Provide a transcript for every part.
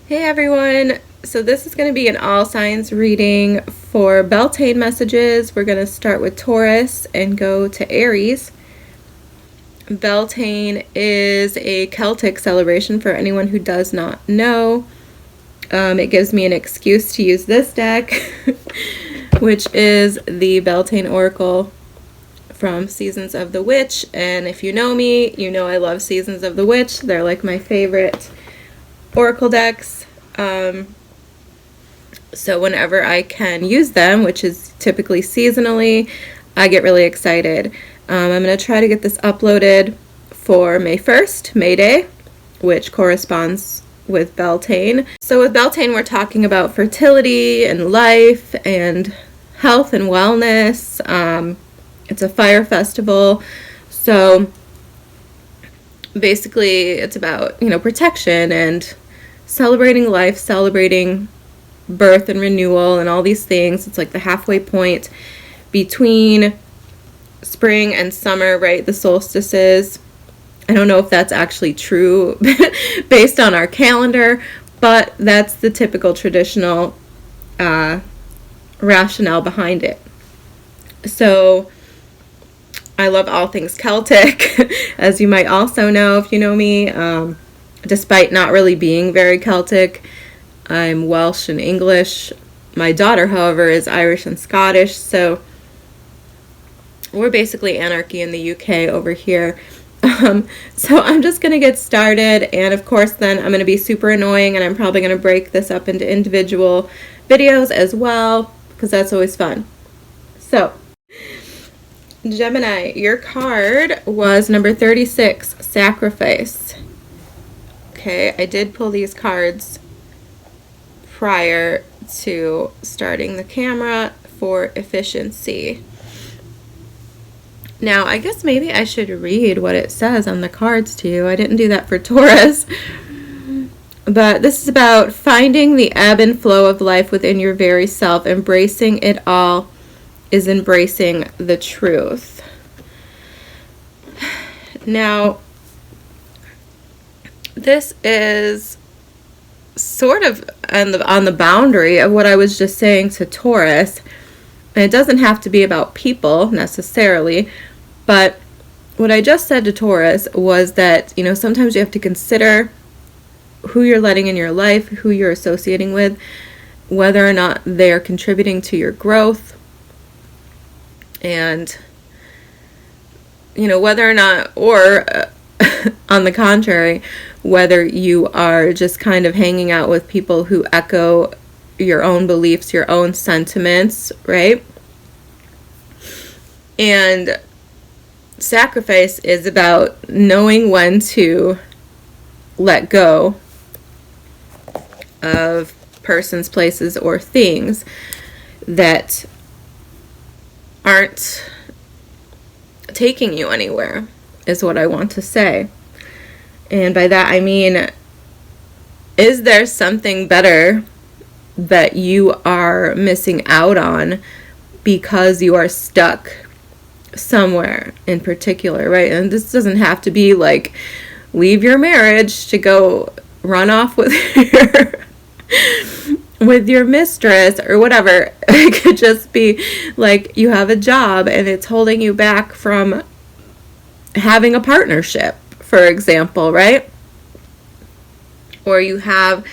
Hey everyone! So this is going to be an all signs reading for Beltane messages. We're going to start with Taurus and go to Aries. Beltane is a Celtic celebration for anyone who does not know. It gives me an excuse to use this deck, which is the Beltane Oracle from Seasons of the Witch. And if you know me, you know I love Seasons of the Witch. They're like my favorite Oracle decks. So whenever I can use them, which is typically seasonally, I get really excited. I'm going to try to get this uploaded for May 1st, May Day, which corresponds with Beltane. So with Beltane, we're talking about fertility and life and health and wellness. It's a fire festival. So basically it's about, protection and celebrating life, celebrating birth and renewal and all these things. It's like the halfway point between spring and summer, right? The solstices. I don't know if that's actually true based on our calendar, but that's the typical traditional rationale behind it. So I love all things Celtic, as you might also know if you know me. Despite not really being very Celtic, I'm Welsh and English. My daughter, however, is Irish and Scottish, so we're basically anarchy in the UK over here. So I'm just going to get started, and of course then I'm going to be super annoying, and I'm probably going to break this up into individual videos as well, because that's always fun. So, Gemini, your card was number 36, Sacrifice. Okay, I did pull these cards prior to starting the camera for efficiency. Now, I guess maybe I should read what it says on the cards to you. I didn't do that for Taurus. But this is about finding the ebb and flow of life within your very self. Embracing it all is embracing the truth. Now, this is sort of on the boundary of what I was just saying to Taurus. And it doesn't have to be about people necessarily, but what I just said to Taurus was that, sometimes you have to consider who you're letting in your life, who you're associating with, whether or not they're contributing to your growth, and, whether or not, or on the contrary, whether you are just kind of hanging out with people who echo your own beliefs, your own sentiments, right? And sacrifice is about knowing when to let go of persons, places, or things that aren't taking you anywhere, is what I want to say. And by that I mean, is there something better that you are missing out on because you are stuck somewhere in particular, right? And this doesn't have to be like leave your marriage to go run off with your mistress or whatever. It could just be like you have a job and it's holding you back from having a partnership, for example, right? Or you have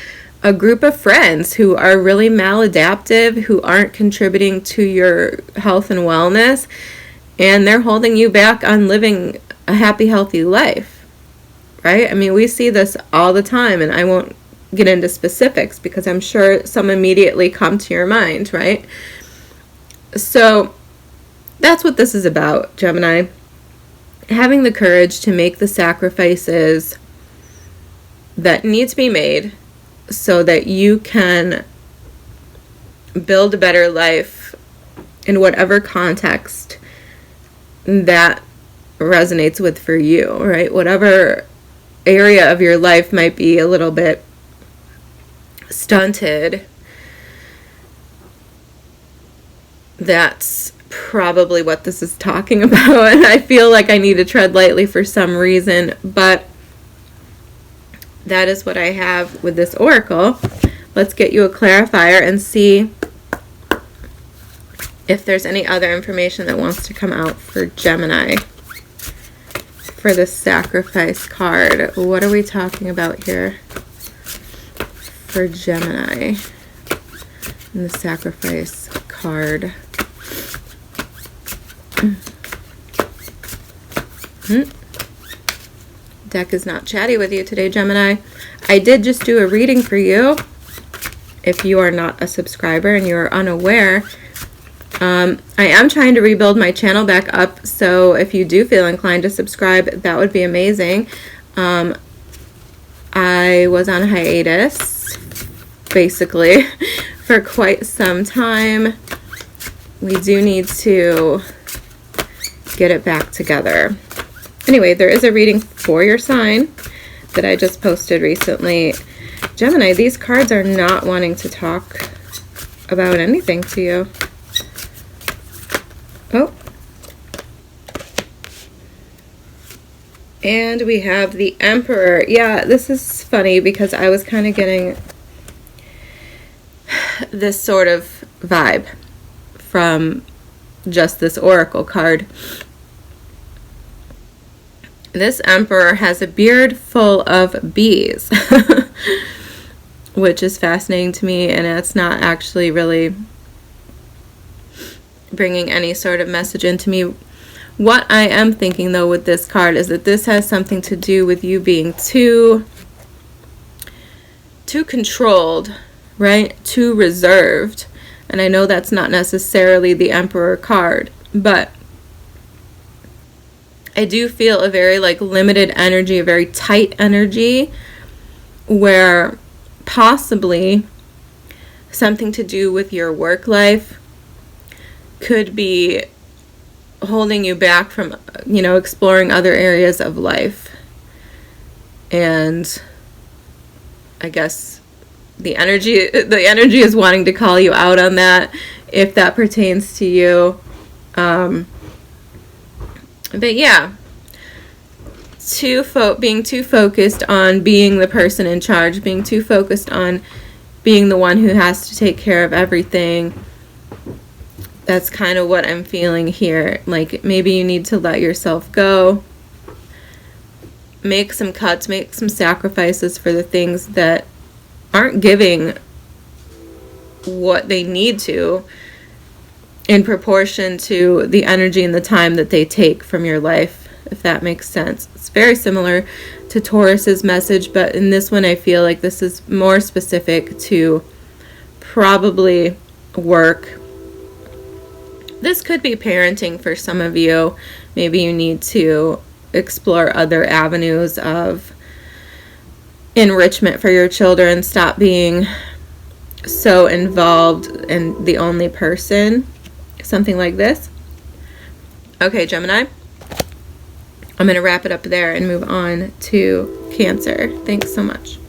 a group of friends who are really maladaptive, who aren't contributing to your health and wellness, and they're holding you back on living a happy, healthy life, right? I mean, we see this all the time, and I won't get into specifics because I'm sure some immediately come to your mind, right? So that's what this is about, Gemini. Having the courage to make the sacrifices that need to be made so that you can build a better life in whatever context that resonates with for you, right? Whatever area of your life might be a little bit stunted, that's probably what this is talking about. And I feel like I need to tread lightly for some reason, but that is what I have with this oracle. Let's get you a clarifier and see if there's any other information that wants to come out for Gemini. For the sacrifice card, what are we talking about here for Gemini in the sacrifice card? Deck is not chatty with you today, Gemini. I did just do a reading for you. If you are not a subscriber and you are unaware, I am trying to rebuild my channel back up, so if you do feel inclined to subscribe, that would be amazing. I was on hiatus, basically, for quite some time. We do need to get it back together. Anyway, there is a reading for your sign that I just posted recently. Gemini, these cards are not wanting to talk about anything to you. Oh. And we have the Emperor. Yeah, this is funny because I was kind of getting this sort of vibe from just this oracle card. This Emperor has a beard full of bees, which is fascinating to me, and it's not actually really bringing any sort of message into me. What I am thinking, though, with this card is that this has something to do with you being too controlled, right? Too reserved. And I know that's not necessarily the Emperor card, but I do feel a very limited energy, a very tight energy, where possibly something to do with your work life could be holding you back from, exploring other areas of life. And I guess the energy is wanting to call you out on that, if that pertains to you. But yeah, being too focused on being the person in charge, being too focused on being the one who has to take care of everything. That's kind of what I'm feeling here. Like, maybe you need to let yourself go. Make some cuts, make some sacrifices for the things that aren't giving what they need to in proportion to the energy and the time that they take from your life, if that makes sense. It's very similar to Taurus's message, but in this one I feel like this is more specific to probably work. This could be parenting for some of you. Maybe you need to explore other avenues of enrichment for your children. Stop being so involved and the only person. Something like this. Okay, Gemini. I'm going to wrap it up there and move on to Cancer. Thanks so much.